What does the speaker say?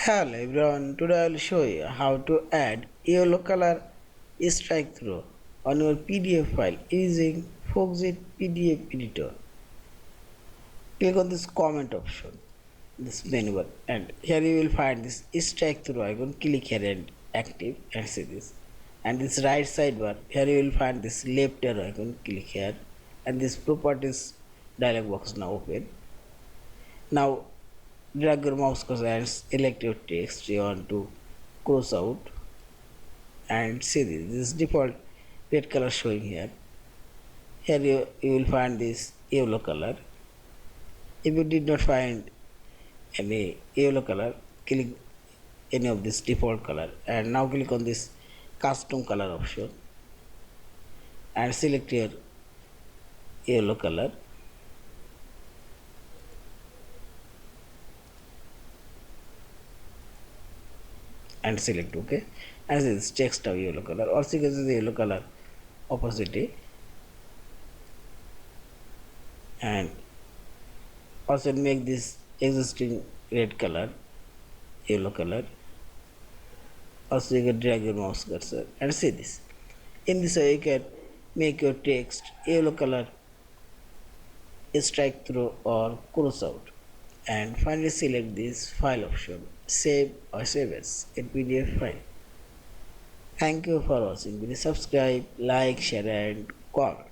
Hello everyone, today I will show you how to add yellow color strike through on your PDF file using Foxit PDF Editor. Click on this comment option, this menu bar, and here you will find this strike through icon. Click here and active and see this. And this right sidebar, here you will find this left arrow icon. Click here and this properties dialog box now open. Now drag your mouse cursor and select your text you want to cross out and see this default red color showing here. Here you will find this yellow color. If you did not find any yellow color, click any of this default color and now click on this custom color option and select your yellow color and select OK and this text of yellow color. Also you can see the yellow color opacity and also make this existing red color yellow color. Also you can drag your mouse cursor and see this. In this way you can make your text yellow color strike through or cross out. And finally select this file option, save or save as a PDF file. Thank you for watching. Please subscribe, like, share and comment.